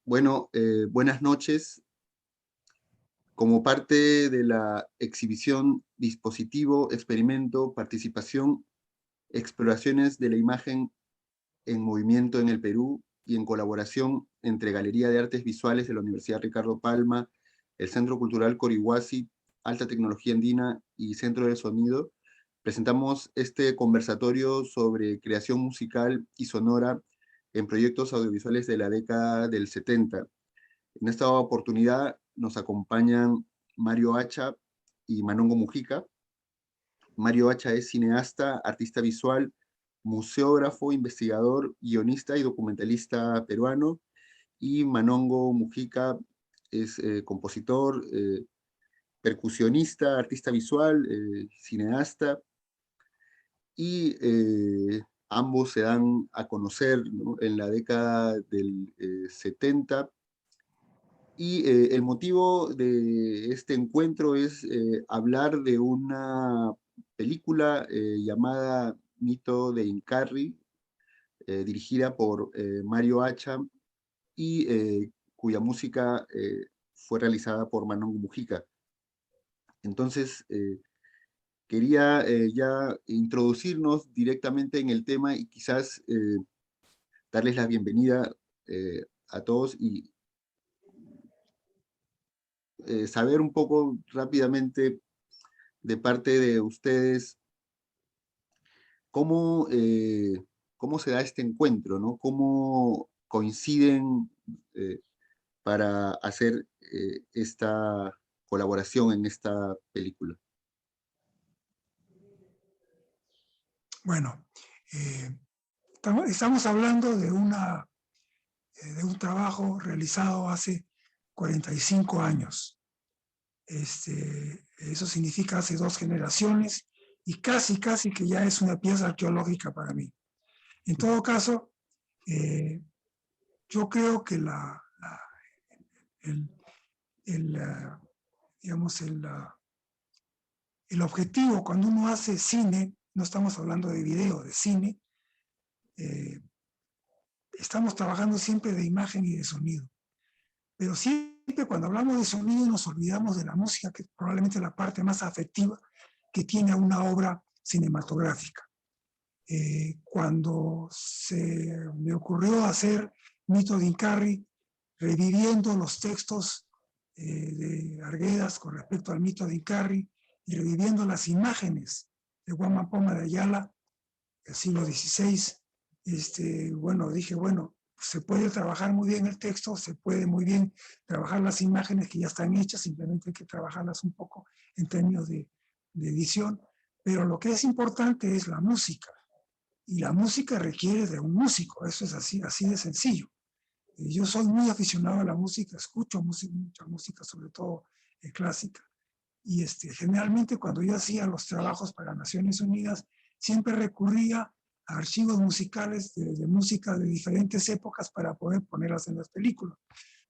Buenas noches. Como parte de la exhibición Dispositivo, Experimento, Participación, Exploraciones de la Imagen en Movimiento en el Perú y en colaboración entre Galería de Artes Visuales de la Universidad Ricardo Palma, el Centro Cultural Corihuasi, Alta Tecnología Andina y Centro del Sonido, presentamos este conversatorio sobre creación musical y sonora en proyectos audiovisuales de la década del 70. En esta oportunidad nos acompañan Mario Hacha y Manongo Mujica. Mario Hacha es cineasta, artista visual, museógrafo, investigador, guionista y documentalista peruano. Y Manongo Mujica es compositor, percusionista, artista visual, cineasta. Y ambos se dan a conocer, ¿no?, en la década del 70. Y el motivo de este encuentro es hablar de una película llamada Mito de Incarri, dirigida por Mario Hacha y cuya música fue realizada por Manongo Mujica. Entonces, quería ya introducirnos directamente en el tema y quizás darles la bienvenida a todos y saber un poco rápidamente de parte de ustedes cómo, cómo se da este encuentro, ¿no? Cómo coinciden para hacer esta colaboración en esta película. Bueno, estamos hablando de un trabajo realizado hace 45 años. Eso significa hace 2 generaciones y casi que ya es una pieza arqueológica para mí. En todo caso, yo creo que el objetivo cuando uno hace cine, no estamos hablando de video, de cine, estamos trabajando siempre de imagen y de sonido. Pero siempre cuando hablamos de sonido nos olvidamos de la música, que es probablemente la parte más afectiva que tiene una obra cinematográfica. Cuando se me ocurrió hacer Mito de Incarri, reviviendo los textos de Arguedas con respecto al Mito de Incarri y reviviendo las imágenes de Guamán Poma de Ayala del siglo XVI, dije, se puede trabajar muy bien el texto, se puede muy bien trabajar las imágenes que ya están hechas, simplemente hay que trabajarlas un poco en términos de edición, pero lo que es importante es la música, y la música requiere de un músico, eso es así de sencillo. Yo soy muy aficionado a la música, escucho mucha música, sobre todo clásica, y generalmente cuando yo hacía los trabajos para Naciones Unidas, siempre recurría a archivos musicales de música de diferentes épocas para poder ponerlas en las películas.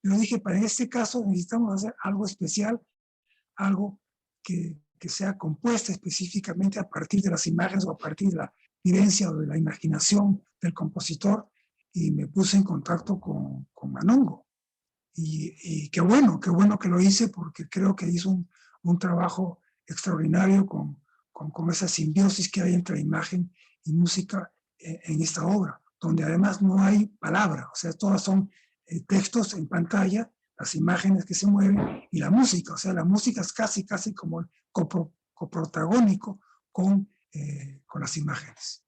Pero dije, para este caso necesitamos hacer algo especial, algo que sea compuesta específicamente a partir de las imágenes o a partir de la vivencia o de la imaginación del compositor, y me puse en contacto con Manongo. Y qué bueno que lo hice, porque creo que hizo un trabajo extraordinario con esa simbiosis que hay entre imagen y música en esta obra, donde además no hay palabra, o sea, todas son textos en pantalla, las imágenes que se mueven y la música, o sea, la música es casi como el coprotagónico con las imágenes.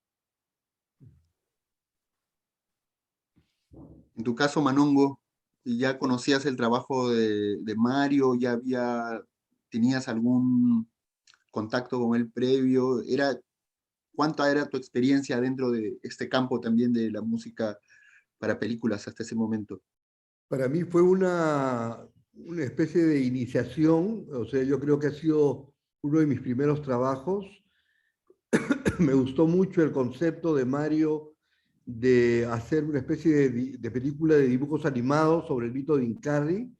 En tu caso, Manongo, ¿ya conocías el trabajo de Mario? ¿Tenías algún contacto con él previo? ¿Cuánta era tu experiencia dentro de este campo también de la música para películas hasta ese momento? Para mí fue una especie de iniciación, o sea, yo creo que ha sido uno de mis primeros trabajos. Me gustó mucho el concepto de Mario de hacer una especie de película de dibujos animados sobre el mito de Incarri,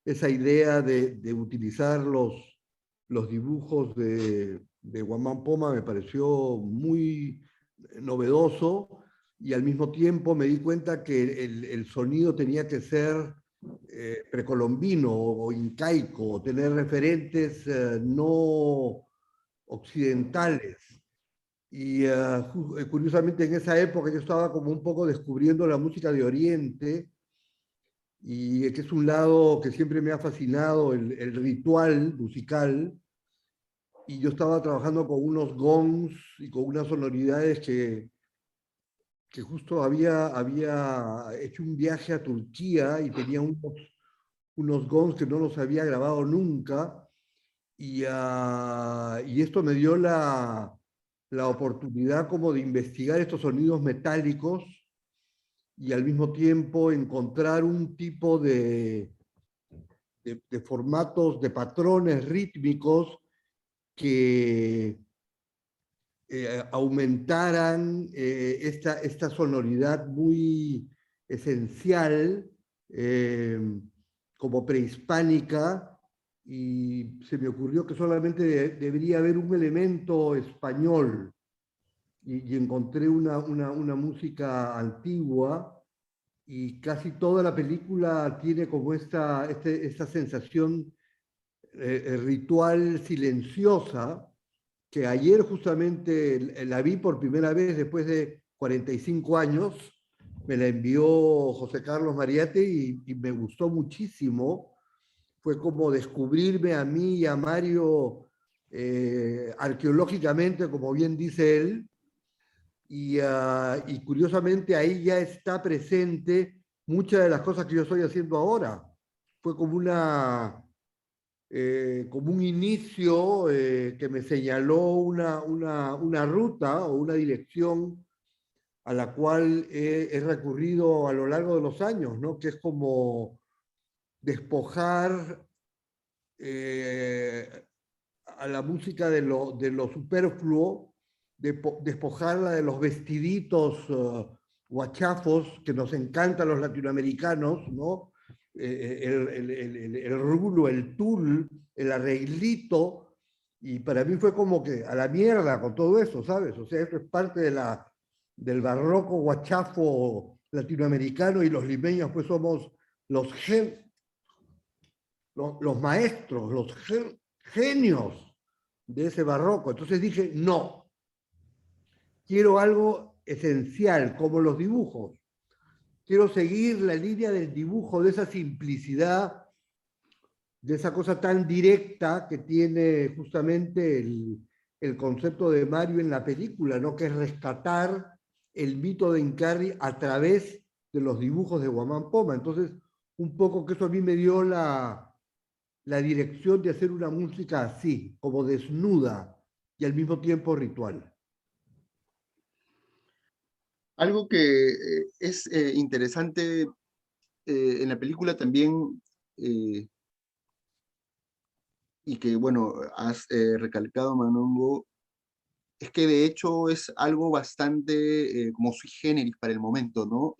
esa idea de utilizar los dibujos de Guamán Poma me pareció muy novedoso, y al mismo tiempo me di cuenta que el sonido tenía que ser precolombino o incaico, tener referentes no occidentales. Y curiosamente en esa época yo estaba como un poco descubriendo la música de Oriente, y que es un lado que siempre me ha fascinado, el ritual musical, y yo estaba trabajando con unos gongs y con unas sonoridades que justo había hecho un viaje a Turquía y tenía unos gongs que no los había grabado nunca, y esto me dio la oportunidad como de investigar estos sonidos metálicos y al mismo tiempo encontrar un tipo de formatos, de patrones rítmicos que aumentaran esta sonoridad muy esencial, eh, como prehispánica, y se me ocurrió que solamente debería haber un elemento español, y encontré una música antigua, y casi toda la película tiene como esta sensación ritual silenciosa, que ayer justamente la vi por primera vez después de 45 años, me la envió José Carlos Mariate y me gustó muchísimo. Fue como descubrirme a mí y a Mario arqueológicamente, como bien dice él, y curiosamente ahí ya está presente muchas de las cosas que yo estoy haciendo ahora. Fue como un inicio que me señaló una ruta o una dirección a la cual he recurrido a lo largo de los años, ¿no? Que es como despojar eh, a la música de lo superfluo, despojarla de los vestiditos guachafos que nos encantan los latinoamericanos, ¿no? El rulo, el tul, el arreglito, y para mí fue como que a la mierda con todo eso, ¿sabes? O sea, eso es parte del barroco guachafo latinoamericano, y los limeños pues somos los, los maestros, los genios de ese barroco. Entonces dije, no, quiero algo esencial, como los dibujos. Quiero seguir la línea del dibujo, de esa simplicidad, de esa cosa tan directa que tiene justamente el concepto de Mario en la película, ¿no? Que es rescatar el mito de Incarri a través de los dibujos de Guamán Poma. Entonces, un poco que eso a mí me dio la dirección de hacer una música así, como desnuda y al mismo tiempo ritual. Algo que es interesante en la película también, y que, bueno, has recalcado, Manongo, es que de hecho es algo bastante como sui generis para el momento, ¿no?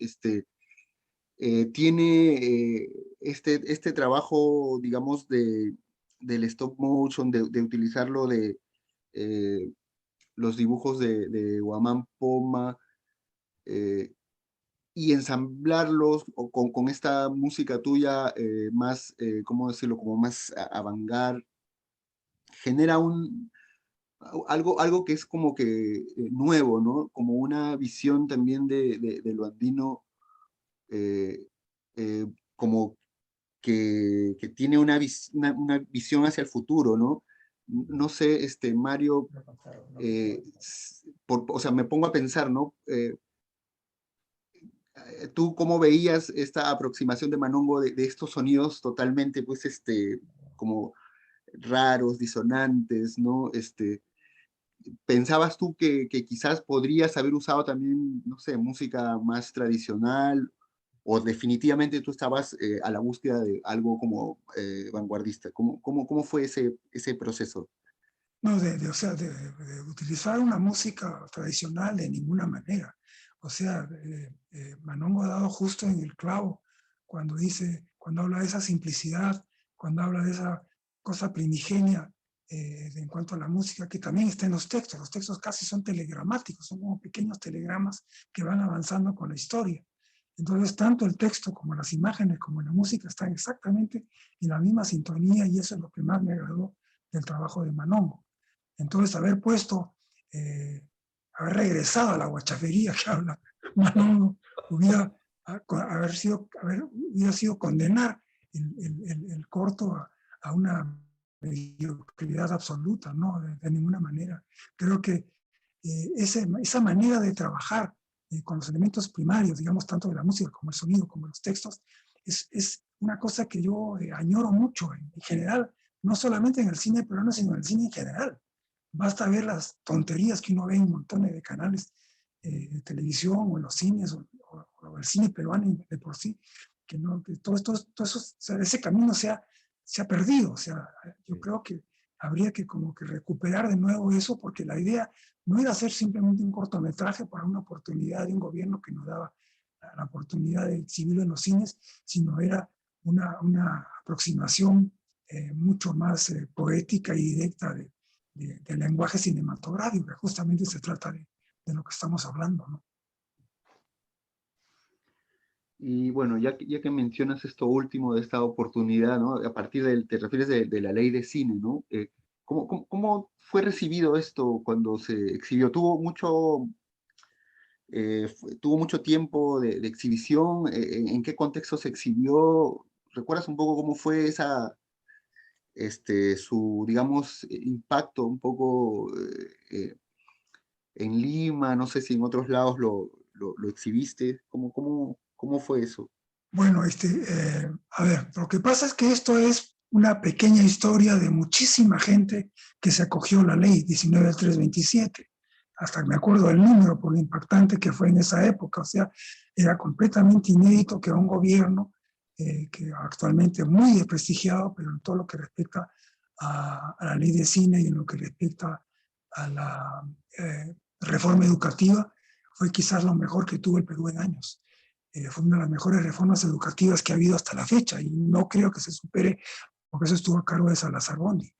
Tiene este trabajo, digamos, del stop motion, de utilizarlo eh, los dibujos de Guamán Poma, eh, y ensamblarlos con esta música tuya más, ¿cómo decirlo?, como más avant-garde, genera algo que es como que nuevo, ¿no? Como una visión también de lo andino, eh, como que tiene una visión hacia el futuro, ¿no? No sé, Mario, o sea, me pongo a pensar, ¿no? ¿Tú cómo veías esta aproximación de Manongo de estos sonidos totalmente, pues, como raros, disonantes, ¿no? ¿Pensabas tú que quizás podrías haber usado también, no sé, música más tradicional, o definitivamente tú estabas a la búsqueda de algo como vanguardista? ¿Cómo fue ese proceso? No, o sea, de utilizar una música tradicional de ninguna manera. O sea, Manongo ha dado justo en el clavo cuando dice, cuando habla de esa simplicidad, cuando habla de esa cosa primigenia en cuanto a la música, que también está en los textos. Los textos casi son telegramáticos, son como pequeños telegramas que van avanzando con la historia. Entonces, tanto el texto como las imágenes, como la música, están exactamente en la misma sintonía, y eso es lo que más me agradó del trabajo de Manongo. Entonces, haber puesto, haber regresado a la guachafería que habla Manongo, hubiera, hubiera sido condenar el corto a una mediocridad absoluta, ¿no? De ninguna manera. Creo que esa manera de trabajar con los elementos primarios, digamos, tanto de la música como el sonido, como los textos, es una cosa que yo añoro mucho en general, no solamente en el cine peruano, sino en el cine en general. Basta ver las tonterías que uno ve en montones de canales de televisión o en los cines o el cine peruano de por sí, que, no, que todo eso, o sea, ese camino se ha perdido. O sea, yo creo que habría que como que recuperar de nuevo eso, porque la idea no era hacer simplemente un cortometraje para una oportunidad de un gobierno que nos daba la oportunidad de exhibirlo en los cines, sino era una aproximación mucho más poética y directa del lenguaje cinematográfico, que justamente se trata de lo que estamos hablando, ¿no? Y bueno, ya que mencionas esto último de esta oportunidad, ¿no? A partir te refieres de la ley de cine, ¿no? ¿Cómo fue recibido esto cuando se exhibió? ¿Tuvo mucho tiempo de exhibición? ¿En qué contexto se exhibió? ¿Recuerdas un poco cómo fue su, digamos, impacto un poco en Lima? No sé si en otros lados lo exhibiste. ¿Cómo fue eso? Bueno, a ver, lo que pasa es que esto es una pequeña historia de muchísima gente que se acogió a la ley 19.327. Hasta me acuerdo del número por lo impactante que fue en esa época. O sea, era completamente inédito que un gobierno que actualmente es muy desprestigiado, pero en todo lo que respecta a la ley de cine y en lo que respecta a la reforma educativa, fue quizás lo mejor que tuvo el Perú en años. Fue una de las mejores reformas educativas que ha habido hasta la fecha, y no creo que se supere, porque eso estuvo a cargo de Salazar Bondi.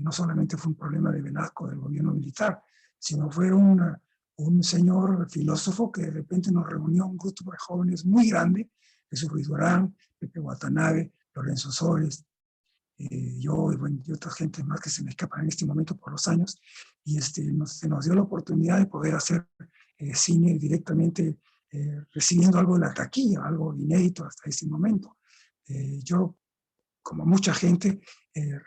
No solamente fue un problema de Velasco, del gobierno militar, sino fue un señor filósofo que de repente nos reunió un grupo de jóvenes muy grande: Jesús Ruiz Durán, Pepe Watanabe, Lorenzo Sores, yo y otra gente más que se me escapan en este momento por los años, y se nos dio la oportunidad de poder hacer cine directamente, recibiendo algo de la taquilla, algo inédito hasta ese momento. Yo, como mucha gente,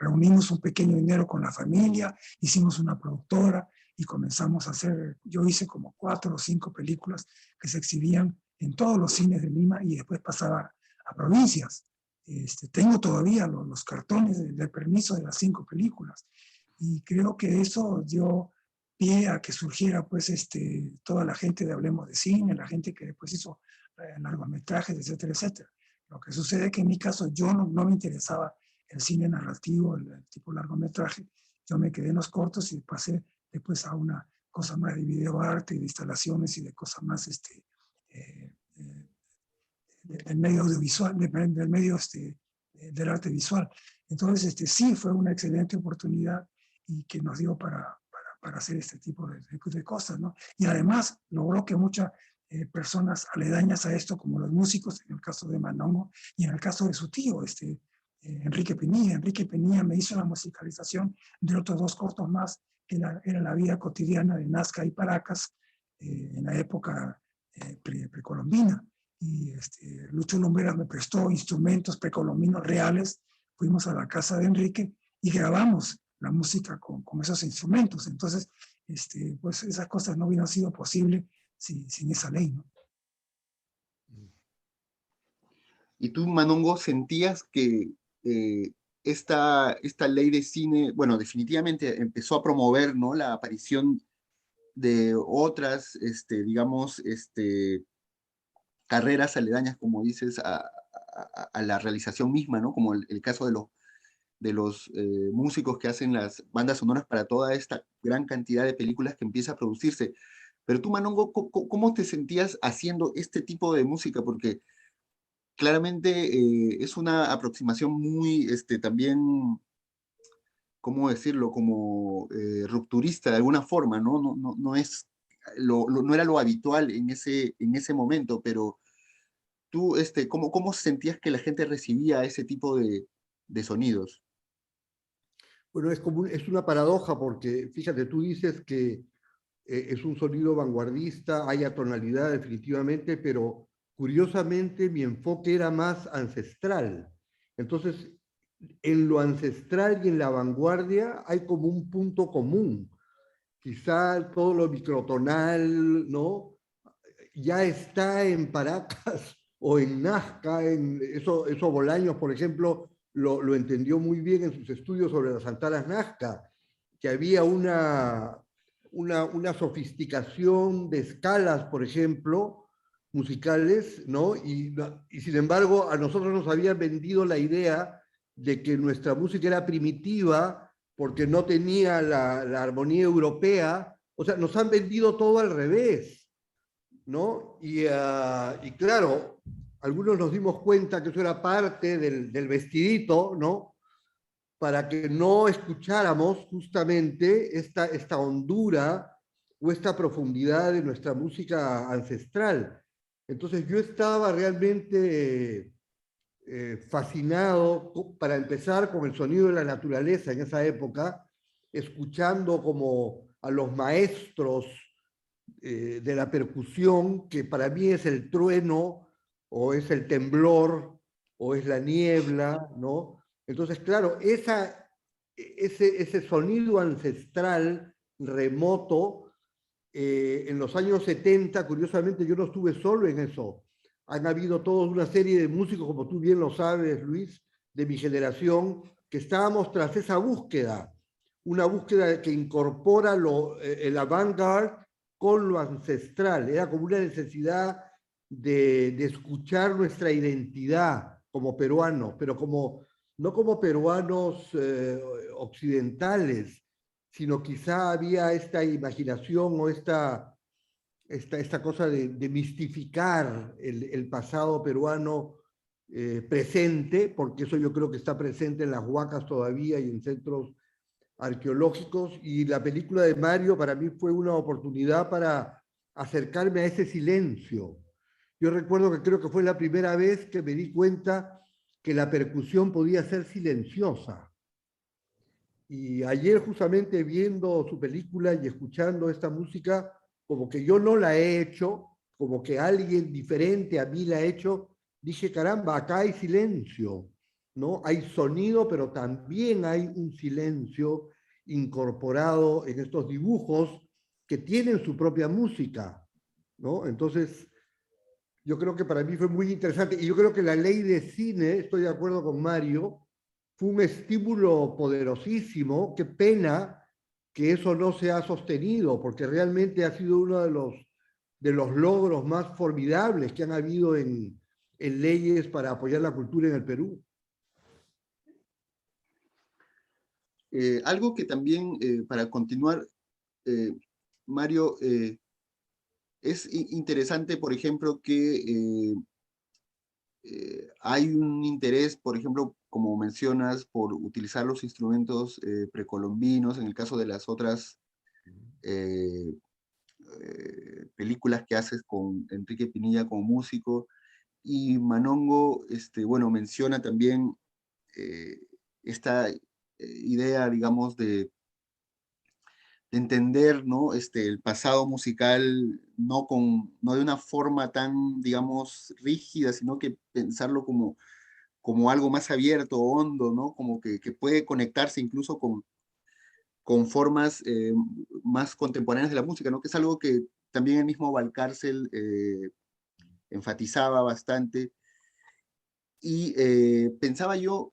reunimos un pequeño dinero con la familia, hicimos una productora y comenzamos a hacer, yo hice como 4 o 5 películas que se exhibían en todos los cines de Lima y después pasaba a provincias. Tengo todavía los cartones de permiso de las 5 películas, y creo que eso dio pie a que surgiera pues toda la gente de Hablemos de Cine, la gente que después hizo largometrajes, etcétera, etcétera. Lo que sucede es que en mi caso yo no me interesaba el cine narrativo, el tipo largometraje. Yo me quedé en los cortos y pasé después a una cosa más de videoarte y de instalaciones y de cosas más eh, eh, del medio audiovisual, del medio del arte visual. Entonces, sí, fue una excelente oportunidad y que nos dio para hacer este tipo de cosas, ¿no? Y además logró que muchas personas aledañas a esto, como los músicos, en el caso de Manongo y en el caso de su tío, Enrique Penilla. Enrique Penilla me hizo la musicalización de otros 2 cortos más, que era la vida cotidiana de Nazca y Paracas en la época precolombina. Y Lucho Lumberas me prestó instrumentos precolombinos reales. Fuimos a la casa de Enrique y grabamos la música con esos instrumentos. Entonces, pues esas cosas no hubieran sido posibles sin esa ley, ¿no? ¿Y tú, Manongo, sentías que esta ley de cine, bueno, definitivamente empezó a promover, ¿no?, la aparición de otras, digamos, carreras aledañas, como dices, a la realización misma, ¿no? Como el caso de los músicos que hacen las bandas sonoras para toda esta gran cantidad de películas que empieza a producirse. Pero tú, Manongo, ¿cómo te sentías haciendo este tipo de música? Porque claramente es una aproximación muy, también ¿cómo decirlo? Como rupturista de alguna forma, ¿no? No es no era lo habitual en ese momento, pero tú, ¿cómo sentías que la gente recibía ese tipo de sonidos? Bueno, es una paradoja porque, fíjate, tú dices que es un sonido vanguardista, hay atonalidad definitivamente, pero curiosamente mi enfoque era más ancestral. Entonces, en lo ancestral y en la vanguardia hay como un punto común. Quizá todo lo microtonal, ¿no? Ya está en Paracas o en Nazca, eso Bolaños, por ejemplo, lo entendió muy bien en sus estudios sobre las Antanas Nazca, que había una sofisticación de escalas, por ejemplo, musicales, ¿no? Y sin embargo, a nosotros nos habían vendido la idea de que nuestra música era primitiva porque no tenía la armonía europea. O sea, nos han vendido todo al revés, ¿no? Y claro, algunos nos dimos cuenta que eso era parte del vestidito, ¿no? Para que no escucháramos justamente esta hondura o esta profundidad de nuestra música ancestral. Entonces yo estaba realmente fascinado, para empezar, con el sonido de la naturaleza en esa época, escuchando como a los maestros de la percusión, que para mí es el trueno, o es el temblor, o es la niebla, ¿no? Entonces, claro, ese sonido ancestral, remoto, en los años 70, curiosamente, yo no estuve solo en eso. Han habido toda una serie de músicos, como tú bien lo sabes, Luis, de mi generación, que estábamos tras esa búsqueda, una búsqueda que incorpora el avant-garde con lo ancestral. Era como una necesidad de escuchar nuestra identidad como peruanos, pero no como peruanos occidentales, sino quizá había esta imaginación o esta cosa de mistificar el pasado peruano presente, porque eso yo creo que está presente en las huacas todavía y en centros arqueológicos, y la película de Mario para mí fue una oportunidad para acercarme a ese silencio. Yo recuerdo que creo que fue la primera vez que me di cuenta que la percusión podía ser silenciosa. Y ayer justamente viendo su película y escuchando esta música, como que yo no la he hecho, como que alguien diferente a mí la ha hecho, dije, caramba, acá hay silencio, ¿no? Hay sonido, pero también hay un silencio incorporado en estos dibujos que tienen su propia música, ¿no? Entonces, yo creo que para mí fue muy interesante, y yo creo que la ley de cine, estoy de acuerdo con Mario, fue un estímulo poderosísimo. Qué pena que eso no se ha sostenido, porque realmente ha sido uno de los logros más formidables que han habido en leyes para apoyar la cultura en el Perú. Algo que también, para continuar, Mario, es interesante, por ejemplo, que hay un interés, por ejemplo, como mencionas, por utilizar los instrumentos precolombinos, en el caso de las otras eh, películas que haces con Enrique Pinilla como músico, y Manongo, bueno, menciona también eh, esta idea, digamos, de entender, ¿no? El pasado musical no de una forma tan, digamos, rígida, sino que pensarlo como algo más abierto, hondo, ¿no? Como que puede conectarse incluso con formas más contemporáneas de la música, ¿no? Que es algo que también el mismo Valcárcel enfatizaba bastante. Y pensaba yo,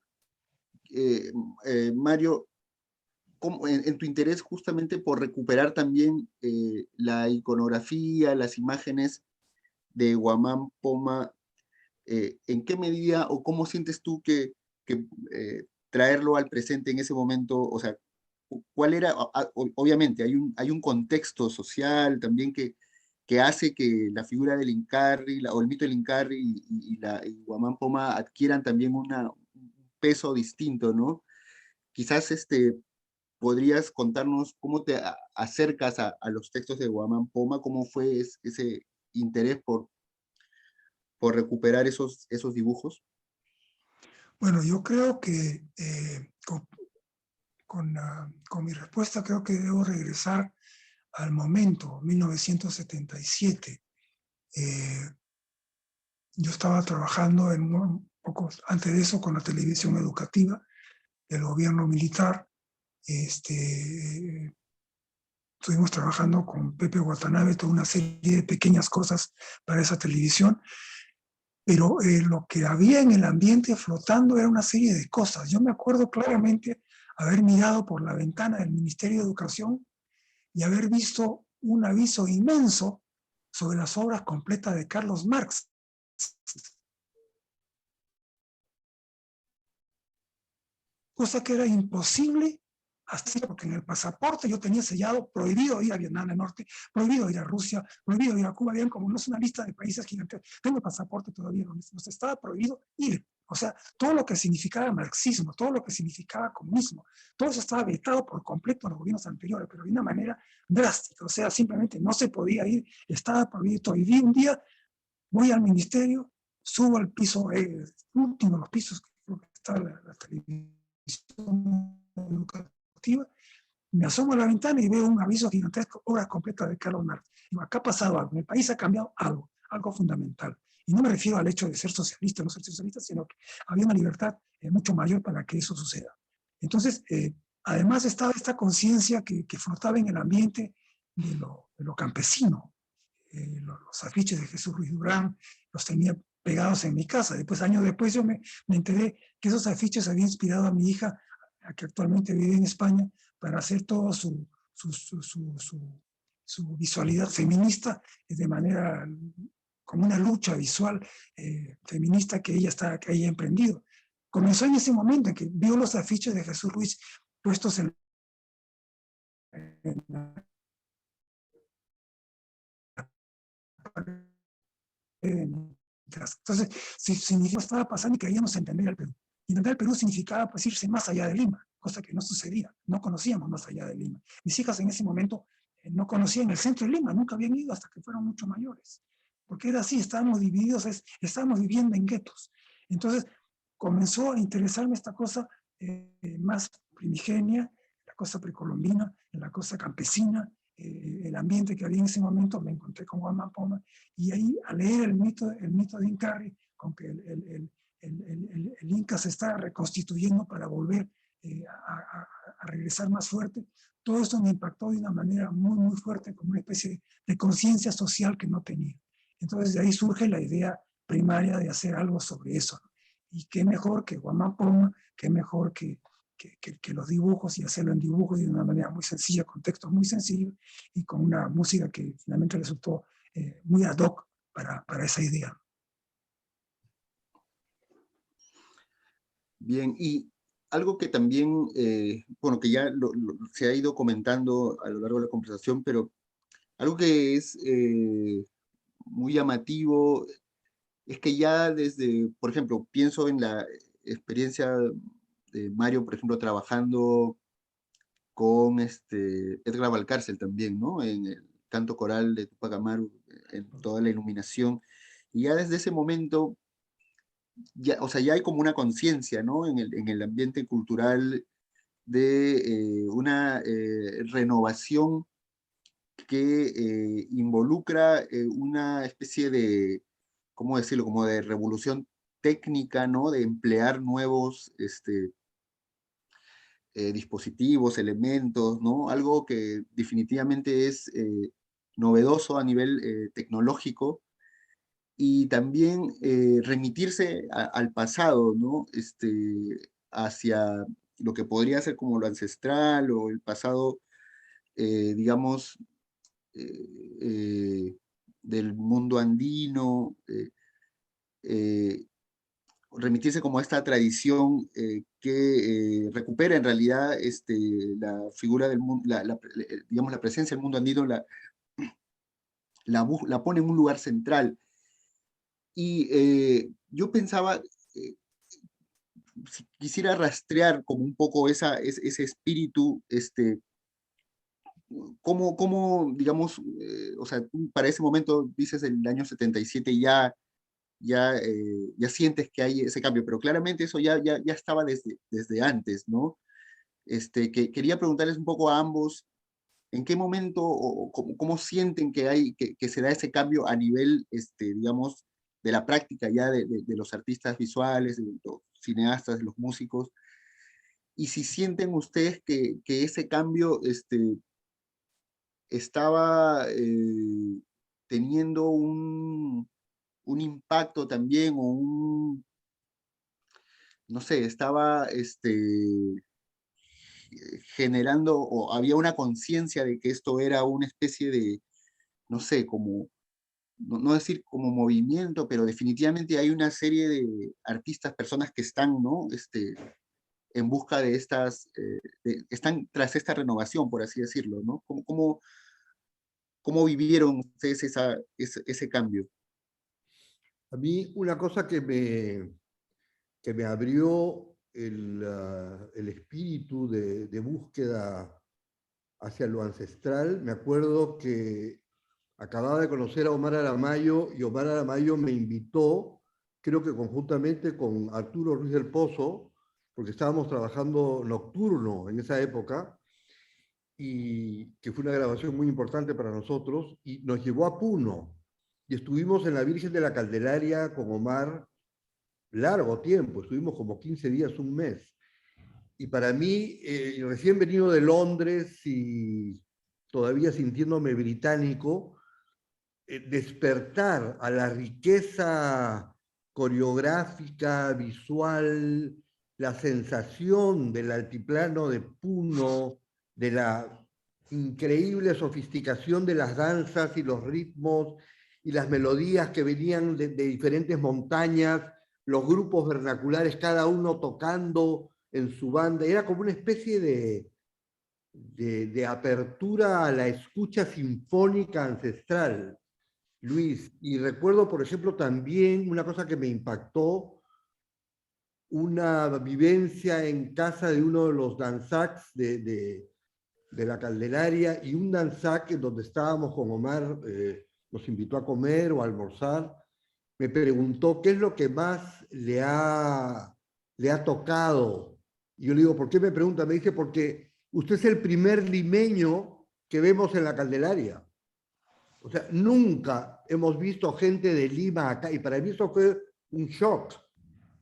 eh, Mario, en tu interés justamente por recuperar también la iconografía, las imágenes de Guamán Poma, ¿en qué medida o cómo sientes tú que traerlo al presente en ese momento? O sea, ¿cuál era? Obviamente, hay un contexto social también que hace que la figura del Incarri, o el mito del Incarri y Guamán Poma adquieran también un peso distinto, ¿no? Quizás ¿podrías contarnos cómo te acercas a los textos de Guamán Poma? ¿Cómo fue ese interés por recuperar esos dibujos? Bueno, yo creo que con mi respuesta creo que debo regresar al momento, 1977. Yo estaba trabajando un poco antes de eso con la televisión educativa del gobierno militar. Estuvimos trabajando con Pepe Watanabe toda una serie de pequeñas cosas para esa televisión, pero lo que había en el ambiente flotando era una serie de cosas. Yo me acuerdo claramente haber mirado por la ventana del Ministerio de Educación y haber visto un aviso inmenso sobre las obras completas de Carlos Marx. Cosa que era imposible hacer, porque en el pasaporte yo tenía sellado prohibido ir a Vietnam del Norte, prohibido ir a Rusia, prohibido ir a Cuba. Habían como no es una lista de países gigantes. Tengo el pasaporte todavía donde nos estaba prohibido ir. O sea, todo lo que significaba marxismo, todo lo que significaba comunismo, todo eso estaba vetado por completo en los gobiernos anteriores, pero de una manera drástica. O sea, simplemente no se podía ir, estaba prohibido. Y vi un día, voy al ministerio, subo al piso, último de los pisos, creo que está la televisión educativa, me asomo a la ventana y veo un aviso gigantesco, obra completa de Carlos Marx. Digo, acá ha pasado algo, en el país ha cambiado algo fundamental. Y no me refiero al hecho de ser socialista o no ser socialista, sino que había una libertad mucho mayor para que eso suceda. Entonces, además estaba esta conciencia que flotaba en el ambiente de lo campesino. Los afiches de Jesús Ruiz Durán los tenía pegados en mi casa. Después, años después, yo me enteré que esos afiches habían inspirado a mi hija, que actualmente vive en España, para hacer todo su visualidad feminista de manera, como una lucha visual feminista que que ella ha emprendido. Comenzó en ese momento en que vio los afiches de Jesús Ruiz puestos en la entonces, significaba estaba pasando y queríamos entender el Perú. Y entender el Perú significaba pues irse más allá de Lima, cosa que no sucedía. No conocíamos más allá de Lima. Mis hijas en ese momento no conocían el centro de Lima, nunca habían ido hasta que fueron mucho mayores. Porque era así, estábamos divididos, estábamos viviendo en guetos. Entonces, comenzó a interesarme esta cosa más primigenia, la cosa precolombina, la cosa campesina, el ambiente que había en ese momento. Me encontré con Guamán Poma y ahí, al leer el mito de Incarri, con que el Inca se está reconstituyendo para volver a regresar más fuerte, todo esto me impactó de una manera muy, muy fuerte, como una especie de conciencia social que no tenía. Entonces, de ahí surge la idea primaria de hacer algo sobre eso, ¿no? Y qué mejor que Guamán Poma, qué mejor que los dibujos, y hacerlo en dibujos de una manera muy sencilla, con textos muy sencillos y con una música que finalmente resultó muy ad hoc para esa idea. Bien, y algo que también, bueno, que ya se ha ido comentando a lo largo de la conversación, pero algo que es muy llamativo es que ya desde, por ejemplo, pienso en la experiencia de Mario, por ejemplo, trabajando con Edgar Valcárcel también, ¿no? En el canto coral de Tupac Amaru, en toda la iluminación. Y ya desde ese momento, ya, o sea, ya hay como una conciencia, ¿no? En el ambiente cultural de una renovación que involucra una especie de, ¿cómo decirlo? Como de revolución técnica, ¿no? De emplear nuevos dispositivos, elementos, ¿no? Algo que definitivamente es novedoso a nivel tecnológico y también remitirse al pasado, ¿no? Hacia lo que podría ser como lo ancestral o el pasado, digamos, eh, eh, del mundo andino, remitirse como a esta tradición que recupera en realidad la figura del mundo, digamos, la presencia del mundo andino, la pone en un lugar central. Y yo pensaba, si quisiera rastrear como un poco ese espíritu, digamos, o sea, tú para ese momento, dices el año 77, ya sientes que hay ese cambio, pero claramente eso ya estaba desde antes, ¿no? Que quería preguntarles un poco a ambos, ¿en qué momento o cómo sienten que se da ese cambio a nivel, digamos, de la práctica ya de los artistas visuales, de los cineastas, de los músicos? Y si sienten ustedes que ese cambio estaba teniendo un impacto también o no sé, estaba generando o había una conciencia de que esto era una especie de, no sé, como, no decir como movimiento, pero definitivamente hay una serie de artistas, personas que están, ¿no? En busca de están tras esta renovación, por así decirlo, ¿no? ¿Cómo vivieron ustedes ese cambio? A mí una cosa que me abrió el espíritu de búsqueda hacia lo ancestral, me acuerdo que acababa de conocer a Omar Aramayo y Omar Aramayo me invitó, creo que conjuntamente con Arturo Ruiz del Pozo, porque estábamos trabajando nocturno en esa época, y que fue una grabación muy importante para nosotros, y nos llevó a Puno. Y estuvimos en la Virgen de la Candelaria con Omar largo tiempo, estuvimos como 15 días, un mes. Y para mí, recién venido de Londres y todavía sintiéndome británico, despertar a la riqueza coreográfica, visual, la sensación del altiplano de Puno, de la increíble sofisticación de las danzas y los ritmos y las melodías que venían de diferentes montañas, los grupos vernaculares, cada uno tocando en su banda, era como una especie de apertura a la escucha sinfónica ancestral. Luis, y recuerdo, por ejemplo, también una cosa que me impactó, una vivencia en casa de uno de los danzacs de la Candelaria y un danzac en donde estábamos con Omar, nos invitó a comer o a almorzar, me preguntó qué es lo que más le ha tocado. Y yo le digo, ¿por qué me pregunta? Me dice, porque usted es el primer limeño que vemos en la Candelaria. O sea, nunca hemos visto gente de Lima acá y para mí eso fue un shock.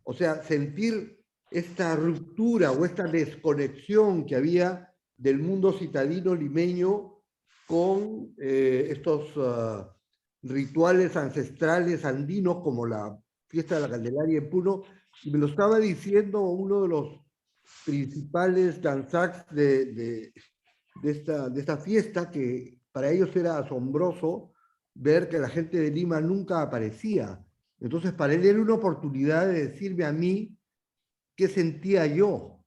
O sea, sentir esta ruptura o esta desconexión que había del mundo citadino limeño con estos rituales ancestrales andinos como la fiesta de la Candelaria en Puno. Y me lo estaba diciendo uno de los principales danzacs de esta fiesta, que para ellos era asombroso ver que la gente de Lima nunca aparecía. Entonces, para él era una oportunidad de decirme a mí qué sentía yo.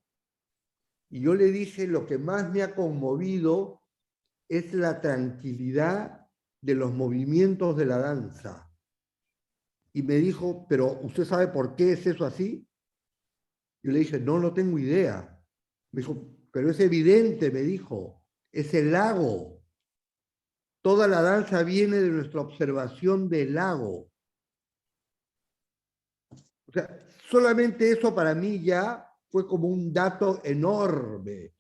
Y yo le dije, lo que más me ha conmovido es la tranquilidad de los movimientos de la danza. Y me dijo, pero ¿usted sabe por qué es eso así? Yo le dije, no, no tengo idea. Me dijo, pero es evidente, me dijo, es el lago. Toda la danza viene de nuestra observación del lago. O sea, solamente eso para mí ya fue como un dato enorme,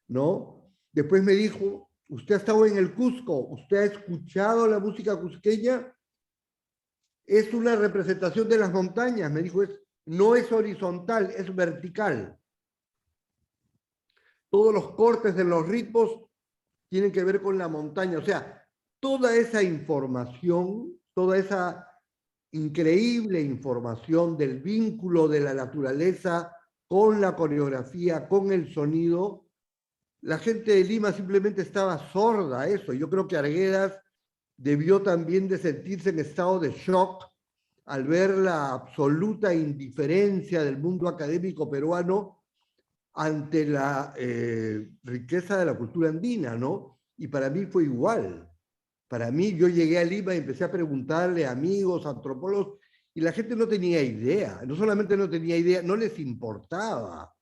¿no? Después me dijo, usted ha estado en el Cusco, usted ha escuchado la música cusqueña, es una representación de las montañas, me dijo, no es horizontal, es vertical. Todos los cortes de los ritmos tienen que ver con la montaña, o sea, toda esa información, toda esa increíble información del vínculo de la naturaleza con la coreografía, con el sonido, la gente de Lima simplemente estaba sorda a eso. Yo creo que Arguedas debió también de sentirse en estado de shock al ver la absoluta indiferencia del mundo académico peruano ante la riqueza de la cultura andina, ¿no? Y para mí fue igual. Para mí, yo llegué a Lima y empecé a preguntarle a amigos, antropólogos, y la gente no tenía idea, no solamente no tenía idea, no les importaba.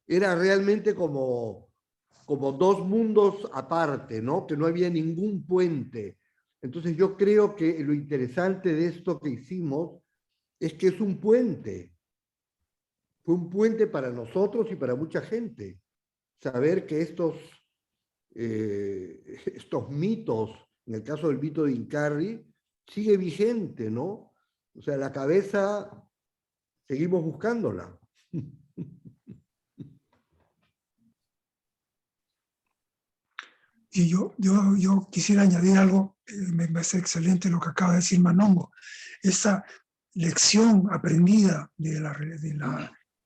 Era realmente como dos mundos aparte, ¿no? Que no había ningún puente. Entonces yo creo que lo interesante de esto que hicimos es que es un puente. Fue un puente para nosotros y para mucha gente. Saber que estos mitos, en el caso del mito de Incarri, sigue vigente, ¿no? O sea, la cabeza, seguimos buscándola. Y yo quisiera añadir algo, me parece excelente lo que acaba de decir Manongo. Esa lección aprendida de la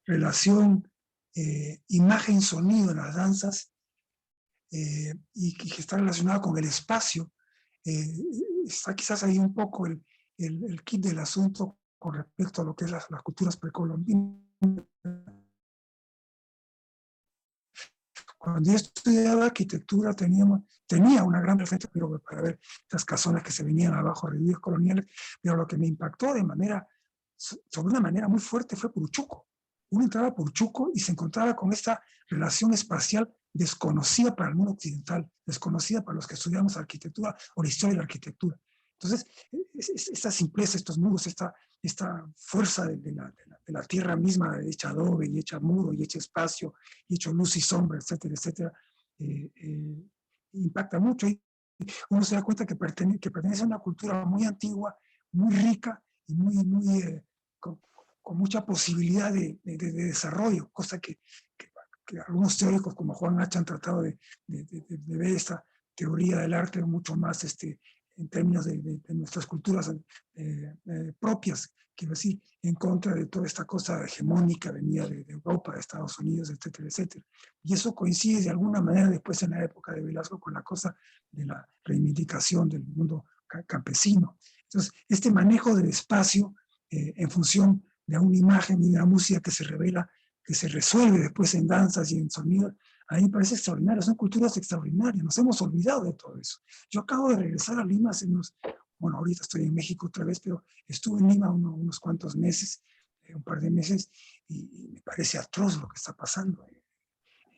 relación imagen-sonido en las danzas y que está relacionada con el espacio, está quizás ahí un poco el kit del asunto con respecto a lo que es las culturas precolombinas. Cuando yo estudiaba arquitectura tenía una gran referencia para ver las casonas que se venían abajo, revividos coloniales, pero lo que me impactó sobre una manera muy fuerte fue Puruchuco. Uno entraba a Puruchuco y se encontraba con esta relación espacial desconocida para el mundo occidental, desconocida para los que estudiamos arquitectura o la historia de la arquitectura. Entonces, esta simpleza, estos muros, esta fuerza de la tierra misma, hecha adobe y hecha muro y hecha espacio, y hecho luz y sombra, etcétera, etcétera, impacta mucho. Y uno se da cuenta que pertenece a una cultura muy antigua, muy rica y con mucha posibilidad de desarrollo, cosa que algunos teóricos como Juan H. han tratado de ver esta teoría del arte mucho más en términos de nuestras culturas propias, quiero decir, en contra de toda esta cosa hegemónica venía de Europa, de Estados Unidos, etcétera, etcétera. Y eso coincide de alguna manera después en la época de Velasco con la cosa de la reivindicación del mundo campesino. Entonces, este manejo del espacio en función de una imagen y de una música que se revela, que se resuelve después en danzas y en sonidos, a mí me parece extraordinario, son culturas extraordinarias, nos hemos olvidado de todo eso. Yo acabo de regresar a Lima hace bueno, ahorita estoy en México otra vez, pero estuve en Lima unos cuantos meses, un par de meses, y me parece atroz lo que está pasando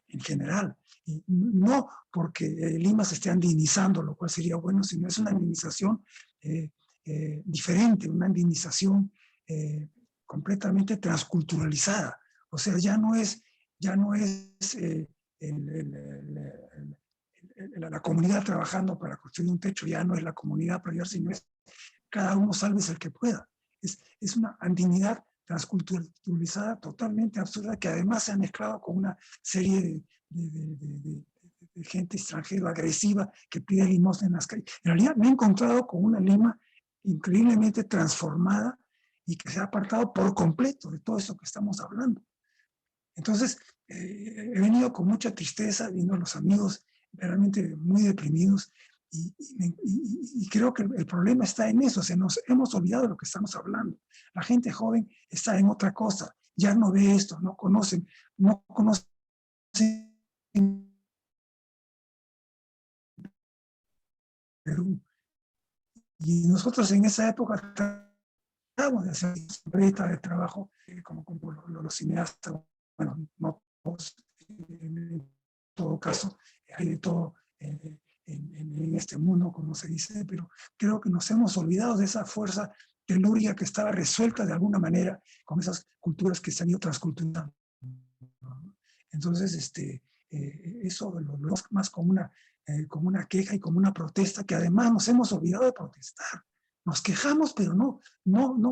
en general. Y no porque Lima se esté andinizando, lo cual sería bueno, sino es una andinización diferente, una andinización completamente transculturalizada. O sea, ya no es la comunidad trabajando para construir un techo, ya no es la comunidad para ayudar, sino es cada uno sálvese el que pueda. Es una andinidad transculturalizada totalmente absurda que además se ha mezclado con una serie de gente extranjera agresiva que pide limosna en las calles. En realidad me he encontrado con una Lima increíblemente transformada y que se ha apartado por completo de todo eso que estamos hablando. Entonces, he venido con mucha tristeza, viendo a los amigos realmente muy deprimidos y creo que el problema está en eso, o sea, nos hemos olvidado de lo que estamos hablando. La gente joven está en otra cosa, ya no ve esto, no conocen Perú. Y nosotros en esa época tratamos de hacer breta de trabajo, como los cineastas, bueno, no todos, en todo caso, hay de todo en este mundo, como se dice, pero creo que nos hemos olvidado de esa fuerza telúrica que estaba resuelta de alguna manera con esas culturas que se han ido transculturando. Entonces, eso lo vemos más como una queja y como una protesta, que además nos hemos olvidado de protestar. Nos quejamos, pero no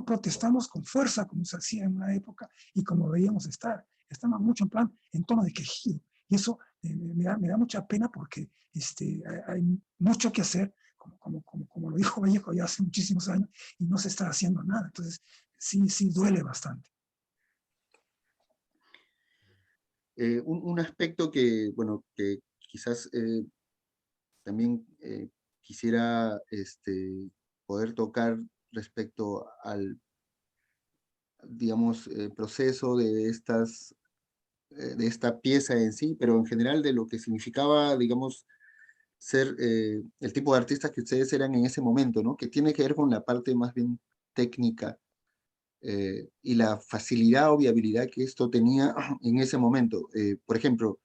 protestamos con fuerza como se hacía en una época y como veíamos estar. Estamos mucho en tono de quejido. Y eso me da mucha pena porque hay mucho que hacer, como lo dijo Vallejo ya hace muchísimos años, y no se está haciendo nada. Entonces, sí duele bastante. Un aspecto que, bueno, que quizás también quisiera poder tocar respecto al, digamos, proceso de esta pieza en sí, pero en general de lo que significaba, digamos, ser el tipo de artistas que ustedes eran en ese momento, ¿no? Que tiene que ver con la parte más bien técnica y la facilidad o viabilidad que esto tenía en ese momento. Por ejemplo,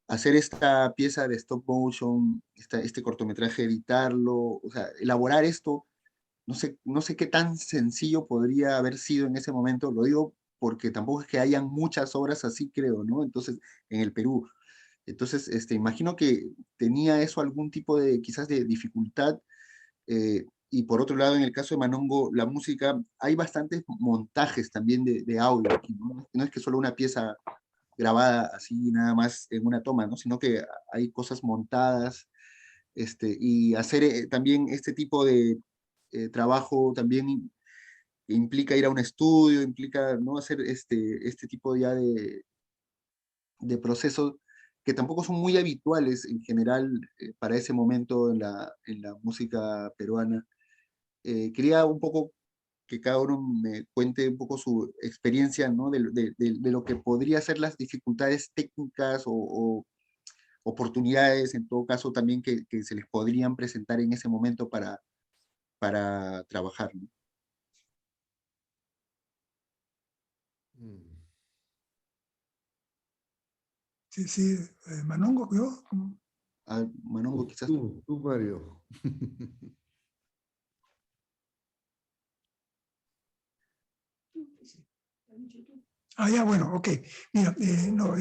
hacer esta pieza de stop motion, este cortometraje, editarlo, o sea, elaborar esto, no sé qué tan sencillo podría haber sido en ese momento, lo digo porque tampoco es que hayan muchas obras así, creo, ¿no? Entonces, en el Perú. Entonces, imagino que tenía eso algún tipo de, quizás de dificultad. Y por otro lado, en el caso de Manongo, la música, hay bastantes montajes también de audio aquí, ¿no? No es que solo una pieza grabada así nada más en una toma, ¿no? Sino que hay cosas montadas, y hacer también este tipo de trabajo también implica ir a un estudio, implica, ¿no? Hacer este tipo ya de procesos que tampoco son muy habituales en general para ese momento en la música peruana. Quería un poco que cada uno me cuente un poco su experiencia, ¿no? De lo que podría ser las dificultades técnicas o oportunidades, en todo caso, también que se les podrían presentar en ese momento para trabajar, ¿no? Mm. Sí, sí, Manongo, yo, Ah, Manongo, quizás tú. Tú, Mario. Ya, bueno, ok. Mira, no,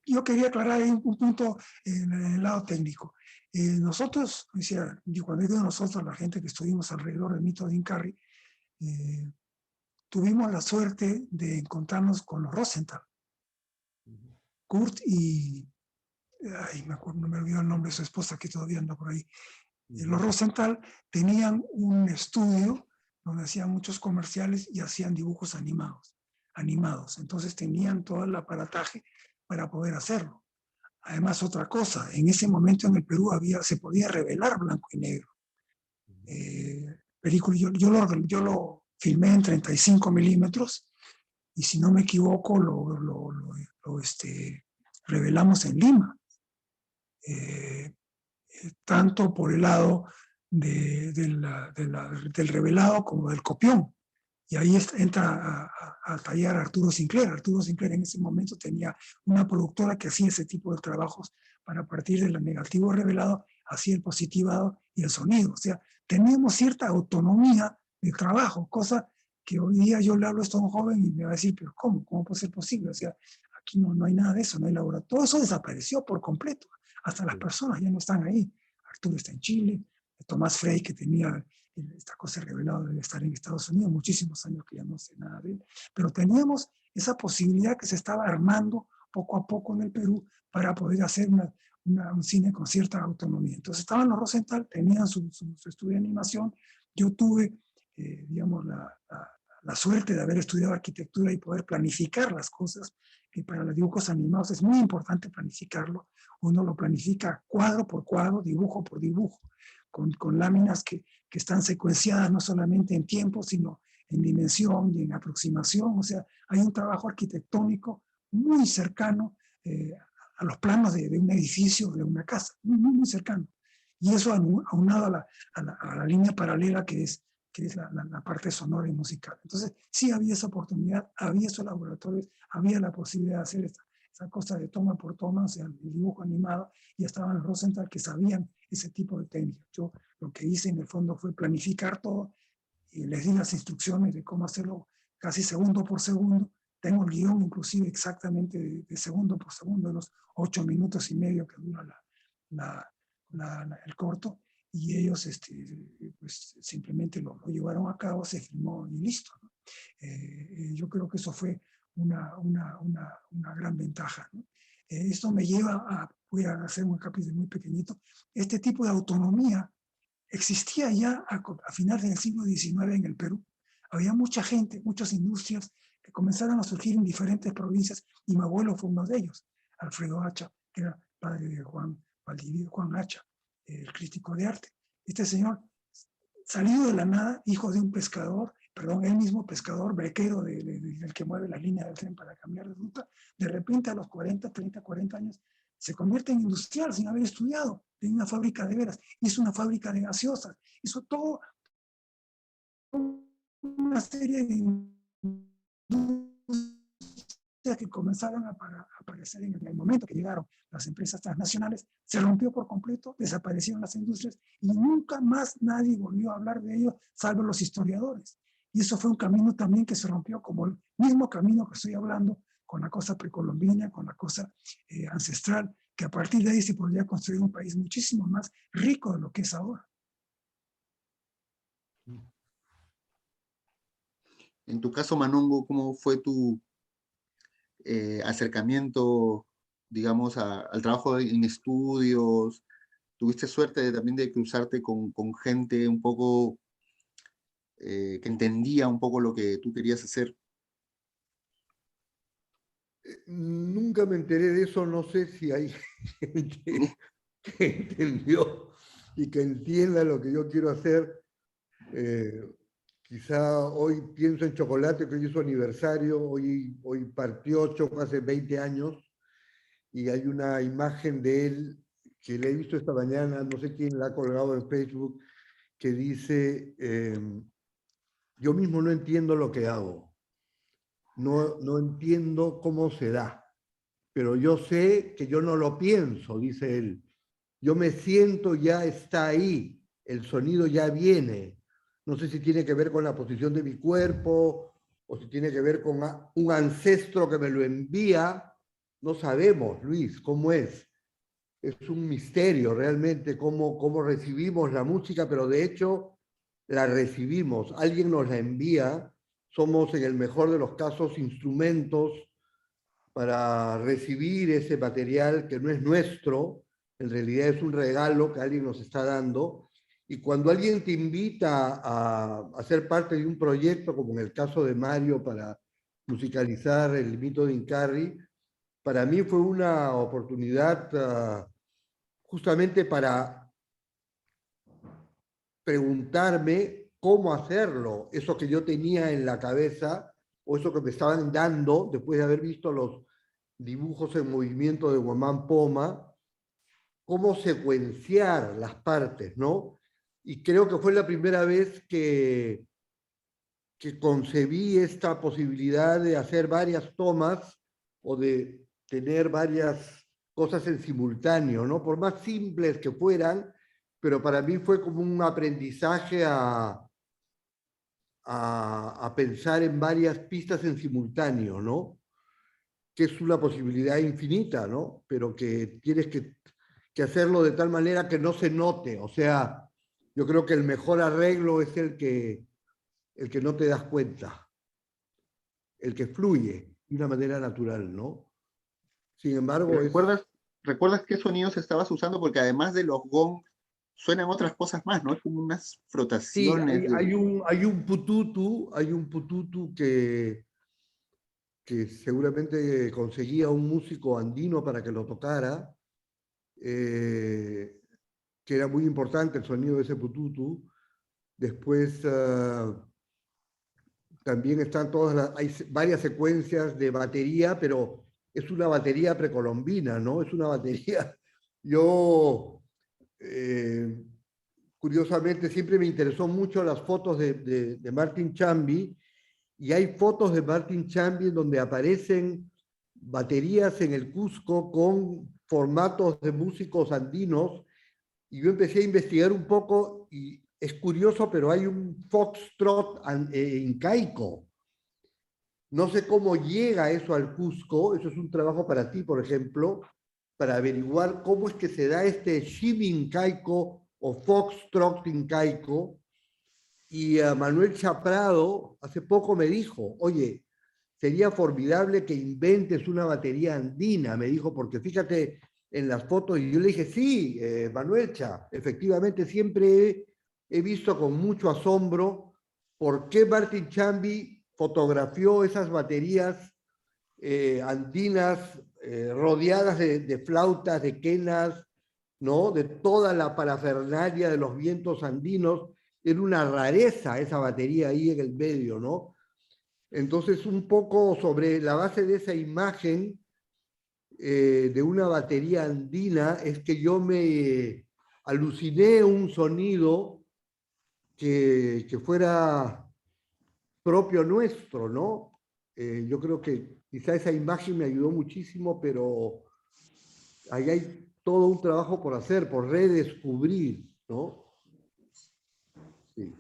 yo quería aclarar ahí un punto en el lado técnico. Nosotros, o sea, cuando digo nosotros, la gente que estuvimos alrededor del mito de Incarri, eh, tuvimos la suerte de encontrarnos con los Rosenthal, Kurt y, ay, me acuerdo, no me olvido el nombre de su esposa que todavía anda por ahí. Los Rosenthal tenían un estudio donde hacían muchos comerciales y hacían dibujos animados. Entonces tenían todo el aparataje para poder hacerlo. Además, otra cosa, en ese momento en el Perú se podía revelar blanco y negro. Película, yo lo filmé en 35 milímetros y si no me equivoco revelamos en Lima. Eh, Tanto por el lado del revelado como del copión. Y ahí entra a tallar Arturo Sinclair. Arturo Sinclair en ese momento tenía una productora que hacía ese tipo de trabajos para partir del negativo revelado, hacía el positivado y el sonido. O sea, teníamos cierta autonomía de trabajo, cosa que hoy día yo le hablo a esto a un joven y me va a decir, pero ¿cómo? ¿Cómo puede ser posible? O sea, aquí no hay nada de eso, no hay laboratorio. Todo eso desapareció por completo. Hasta las personas ya no están ahí. Arturo está en Chile, Tomás Frey, que tenía esta cosa revelada de estar en Estados Unidos, muchísimos años que ya no sé nada de él, pero teníamos esa posibilidad que se estaba armando poco a poco en el Perú para poder hacer un cine con cierta autonomía. Entonces estaban los Rosenthal, tenían su estudio de animación, yo tuve, digamos, la suerte de haber estudiado arquitectura y poder planificar las cosas, que para los dibujos animados es muy importante planificarlo. Uno lo planifica cuadro por cuadro, dibujo por dibujo, con láminas que están secuenciadas no solamente en tiempo, sino en dimensión y en aproximación. O sea, hay un trabajo arquitectónico muy cercano a los planos de un edificio, de una casa, muy cercano. Y eso aunado a la línea paralela que es la parte sonora y musical. Entonces, sí había esa oportunidad, había esos laboratorios, había la posibilidad de hacer esa cosa de toma por toma, o sea, el dibujo animado, y estaban los Rosenthal que sabían ese tipo de técnicas. Yo lo que hice en el fondo fue planificar todo y les di las instrucciones de cómo hacerlo casi segundo por segundo. Tengo el guión inclusive exactamente de segundo por segundo, de los 8 minutos y medio que dura el corto, y ellos pues, simplemente lo llevaron a cabo, se filmó y listo, ¿no? Yo creo que eso fue una gran ventaja, ¿no? Esto me lleva voy a hacer un capítulo muy pequeñito, este tipo de autonomía existía ya a finales del siglo XIX en el Perú. Había mucha gente, muchas industrias que comenzaron a surgir en diferentes provincias y mi abuelo fue uno de ellos, Alfredo Hacha, que era padre de Juan Valdivia, Juan Hacha, el crítico de arte. Este señor, salido de la nada, hijo de un pescador, perdón, él mismo pescador, brequero del que mueve la línea del tren para cambiar de ruta, de repente a los 40 años, se convierte en industrial sin haber estudiado, en una fábrica de veras, hizo una fábrica de gaseosas, hizo todo una serie de que comenzaron a aparecer en el momento que llegaron las empresas transnacionales, se rompió por completo, desaparecieron las industrias y nunca más nadie volvió a hablar de ello, salvo los historiadores. Y eso fue un camino también que se rompió, como el mismo camino que estoy hablando con la cosa precolombina, con la cosa ancestral, que a partir de ahí se podría construir un país muchísimo más rico de lo que es ahora. En tu caso, Manongo, ¿cómo fue tu acercamiento, digamos, al trabajo en estudios? ¿Tuviste suerte también de cruzarte con gente un poco que entendía un poco lo que tú querías hacer? Nunca me enteré de eso, no sé si hay gente que entendió y que entienda lo que yo quiero hacer. Quizá hoy pienso en Chocolate, que hoy es su aniversario, hoy partió Choco hace 20 años, y hay una imagen de él que le he visto esta mañana, no sé quién la ha colgado en Facebook, que dice, yo mismo no entiendo lo que hago, no entiendo cómo se da, pero yo sé que yo no lo pienso, dice él. Yo me siento, ya está ahí, el sonido ya viene. No sé si tiene que ver con la posición de mi cuerpo o si tiene que ver con un ancestro que me lo envía. No sabemos, Luis, cómo es. Es un misterio realmente cómo recibimos la música, pero de hecho la recibimos. Alguien nos la envía. Somos, en el mejor de los casos, instrumentos para recibir ese material que no es nuestro, en realidad es un regalo que alguien nos está dando. Y cuando alguien te invita a ser parte de un proyecto, como en el caso de Mario, para musicalizar el mito de Incarri, para mí fue una oportunidad justamente para preguntarme cómo hacerlo, eso que yo tenía en la cabeza o eso que me estaban dando después de haber visto los dibujos en movimiento de Guamán Poma, cómo secuenciar las partes, ¿no? Y creo que fue la primera vez que concebí esta posibilidad de hacer varias tomas o de tener varias cosas en simultáneo, ¿no? Por más simples que fueran, pero para mí fue como un aprendizaje a pensar en varias pistas en simultáneo, ¿no? Que es una posibilidad infinita, ¿no? Pero que tienes que hacerlo de tal manera que no se note. O sea, yo creo que el mejor arreglo es el que no te das cuenta, el que fluye de una manera natural, ¿no? Sin embargo, ¿Recuerdas qué sonidos estabas usando? Porque además de los gongs, suenan otras cosas más, ¿no? Es como unas sí, frotaciones. hay un pututu que seguramente conseguía un músico andino para que lo tocara, que era muy importante el sonido de ese pututu. Después también están hay varias secuencias de batería, pero es una batería precolombina, ¿no? Es una batería, yo curiosamente siempre me interesó mucho las fotos de Martin Chambi, y hay fotos de Martin Chambi en donde aparecen baterías en el Cusco con formatos de músicos andinos, y yo empecé a investigar un poco y es curioso, pero hay un foxtrot incaico. No sé cómo llega eso al Cusco, eso es un trabajo para ti, por ejemplo, para averiguar cómo es que se da este shimmy incaico o foxtrot incaico. Y Manuel Chaprado hace poco me dijo, oye, sería formidable que inventes una batería andina, me dijo, porque fíjate en las fotos, y yo le dije, sí, Manuel Cha, efectivamente siempre he visto con mucho asombro por qué Martin Chambi fotografió esas baterías andinas rodeadas de flautas, de quenas, ¿no? De toda la parafernalia de los vientos andinos. Era una rareza esa batería ahí en el medio, ¿no? Entonces, un poco sobre la base de esa imagen de una batería andina, es que yo me aluciné un sonido que fuera propio nuestro, ¿no? Yo creo que quizá esa imagen me ayudó muchísimo, pero ahí hay todo un trabajo por hacer, por redescubrir, ¿no? Sí.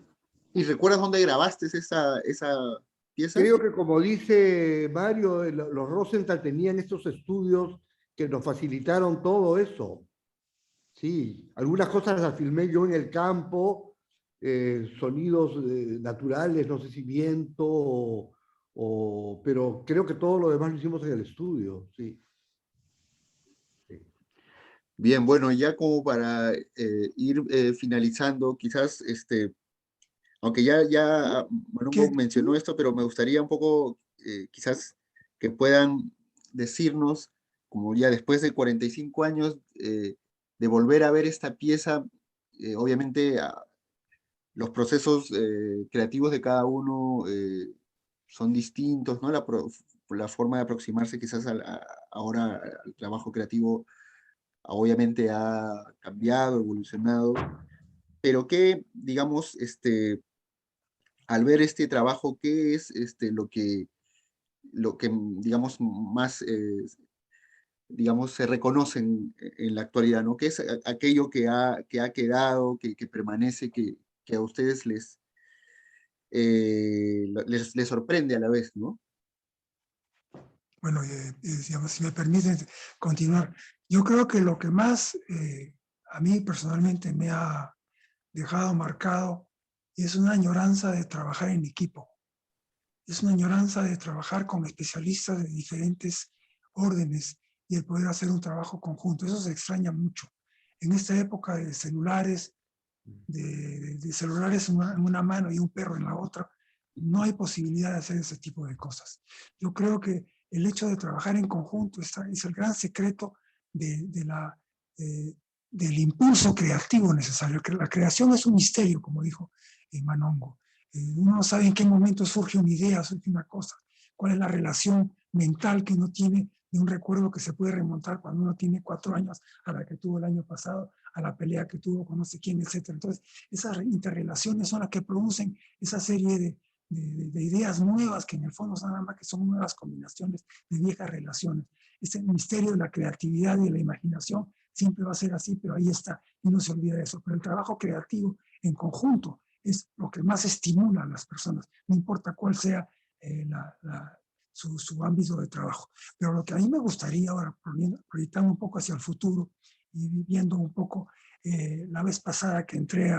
¿Y recuerdas dónde grabaste esa pieza? Creo que como dice Mario, los Rosenthal tenían estos estudios que nos facilitaron todo eso. Sí, algunas cosas las filmé yo en el campo, sonidos naturales, no sé si viento, pero creo que todo lo demás lo hicimos en el estudio, sí. Sí. Bien, bueno, ya como para ir finalizando, quizás, aunque ya Que, Manungo mencionó esto, pero me gustaría un poco, quizás, que puedan decirnos, como ya después de 45 años, de volver a ver esta pieza, obviamente los procesos creativos de cada uno son distintos, ¿no? La forma de aproximarse quizás ahora al trabajo creativo obviamente ha cambiado, evolucionado, pero que, digamos, al ver este trabajo, ¿qué es lo que digamos, más, digamos, se reconoce en la actualidad, ¿no? ¿Qué es aquello que ha quedado, que permanece, que a ustedes les sorprende a la vez, ¿no? bueno, digamos, si me permiten continuar, yo creo que lo que más a mí personalmente me ha dejado marcado es una añoranza de trabajar en equipo. Es una añoranza de trabajar con especialistas de diferentes órdenes y el poder hacer un trabajo conjunto. Eso se extraña mucho. En esta época de celulares, de celulares en una mano y un perro en la otra, no hay posibilidad de hacer ese tipo de cosas. Yo creo que el hecho de trabajar en conjunto es el gran secreto de la, eh, del impulso creativo necesario. La creación es un misterio, como dijo Manongo. Uno no sabe en qué momento surge una idea, surge una cosa, cuál es la relación mental que uno tiene de un recuerdo que se puede remontar cuando uno tiene 4 años a la que tuvo el año pasado, a la pelea que tuvo con no sé quién, etc. Entonces, esas interrelaciones son las que producen esa serie de ideas nuevas que en el fondo son nada más que son nuevas combinaciones de viejas relaciones. Ese misterio de la creatividad y de la imaginación siempre va a ser así, pero ahí está, y no se olvida de eso. Pero el trabajo creativo en conjunto es lo que más estimula a las personas, no importa cuál sea su ámbito de trabajo. Pero lo que a mí me gustaría ahora, proyectando un poco hacia el futuro y viendo un poco, la vez pasada que entré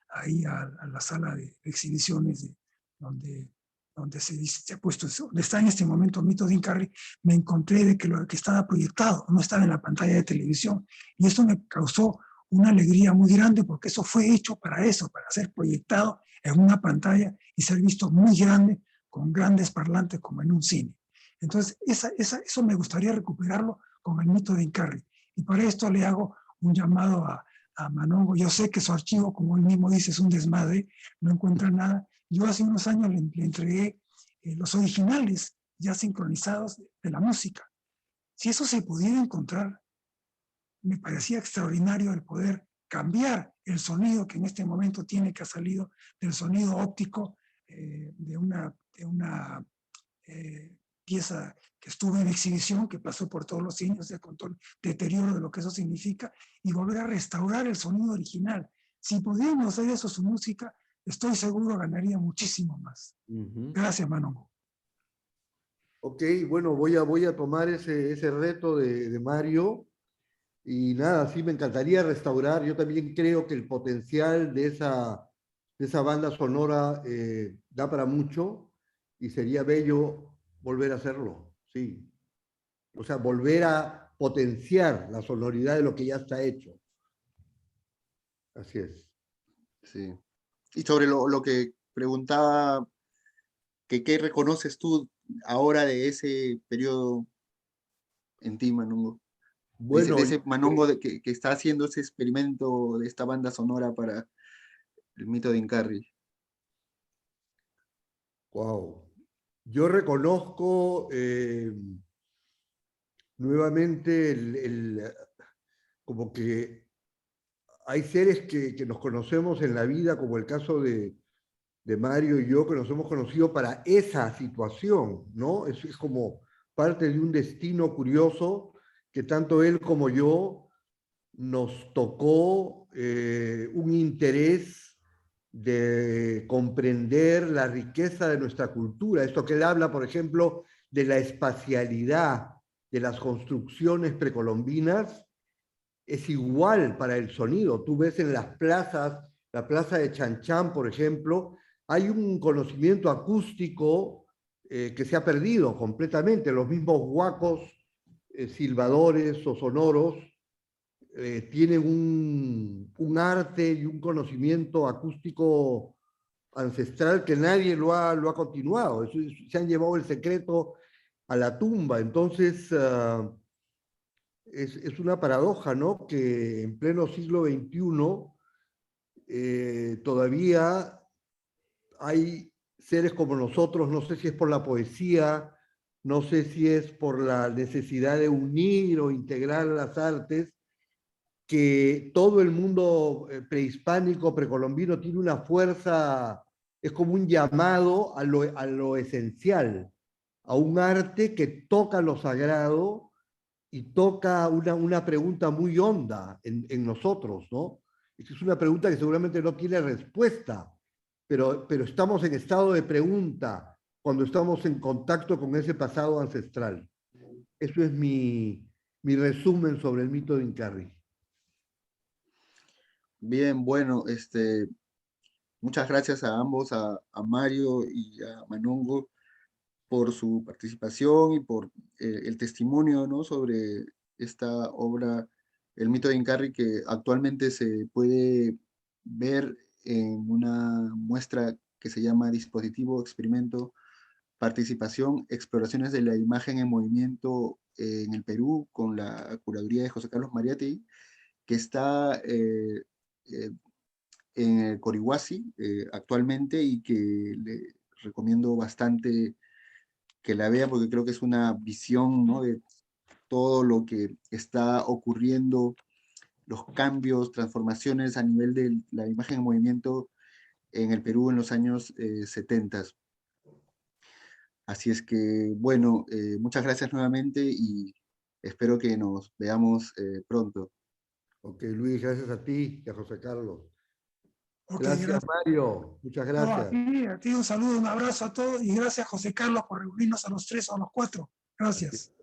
ahí a la sala de exhibiciones donde, donde se ha puesto, donde está en este momento Mito de Incarri, me encontré de que lo que estaba proyectado no estaba en la pantalla de televisión. Y esto me causó una alegría muy grande porque eso fue hecho para eso, para ser proyectado en una pantalla y ser visto muy grande con grandes parlantes como en un cine. Entonces, eso me gustaría recuperarlo con el Mito de Incarri. Y para esto le hago un llamado a Manongo. Yo sé que su archivo, como él mismo dice, es un desmadre, no encuentra nada. Yo hace unos años le entregué los originales ya sincronizados de la música. Si eso se pudiera encontrar, me parecía extraordinario el poder cambiar el sonido que en este momento tiene, que ha salido del sonido óptico de una pieza que estuvo en exhibición, que pasó por todos los cines, con todo el deterioro de lo que eso significa, y volver a restaurar el sonido original. Si pudiéramos hacer eso su música, estoy seguro ganaría muchísimo más. Gracias, Manongo. Ok, bueno, voy a tomar ese reto de Mario. Y nada, sí, me encantaría restaurar. Yo también creo que el potencial de esa banda sonora da para mucho y sería bello volver a hacerlo, sí. O sea, volver a potenciar la sonoridad de lo que ya está hecho. Así es. Sí. Y sobre lo que preguntaba, que qué reconoces tú ahora de ese periodo en ti, Manungo, de Bueno, ese Manongo que está haciendo ese experimento de esta banda sonora para el Mito de Incarri. wow. Yo reconozco nuevamente como que hay seres que nos conocemos en la vida, como el caso de Mario y yo, que nos hemos conocido para esa situación, ¿no? Es como parte de un destino curioso que tanto él como yo nos tocó un interés de comprender la riqueza de nuestra cultura. Esto que él habla, por ejemplo, de la espacialidad de las construcciones precolombinas, es igual para el sonido. Tú ves en las plazas, la plaza de Chanchán, por ejemplo, hay un conocimiento acústico que se ha perdido completamente. Los mismos huacos, silbadores o sonoros, tienen un arte y un conocimiento acústico ancestral que nadie lo ha continuado. Se han llevado el secreto a la tumba. Entonces, es una paradoja, ¿no? Que en pleno siglo XXI todavía hay seres como nosotros, no sé si es por la poesía, no sé si es por la necesidad de unir o integrar las artes, que todo el mundo prehispánico, precolombino, tiene una fuerza, es como un llamado a lo esencial, a un arte que toca lo sagrado y toca una pregunta muy honda en nosotros, ¿no? Es una pregunta que seguramente no tiene respuesta, pero estamos en estado de pregunta cuando estamos en contacto con ese pasado ancestral. Eso es mi resumen sobre el mito de Incarri. Bien, bueno, muchas gracias a ambos, a Mario y a Manongo, por su participación y por el testimonio, ¿no?, sobre esta obra, El mito de Incarri, que actualmente se puede ver en una muestra que se llama Dispositivo, Experimento, Participación, Exploraciones de la Imagen en Movimiento en el Perú, con la curaduría de José Carlos Mariátegui, que está eh, en el Corihuasi actualmente, y que le recomiendo bastante que la vea, porque creo que es una visión, ¿no?, de todo lo que está ocurriendo, los cambios, transformaciones a nivel de la imagen en movimiento en el Perú en los años 70. Así es que, bueno, muchas gracias nuevamente y espero que nos veamos pronto. Ok, Luis, gracias a ti y a José Carlos. Ok, Gracias, gracias. Mario. Muchas No, gracias. a ti un saludo, un abrazo a todos y gracias, José Carlos, por reunirnos a los tres o a los cuatro. Gracias.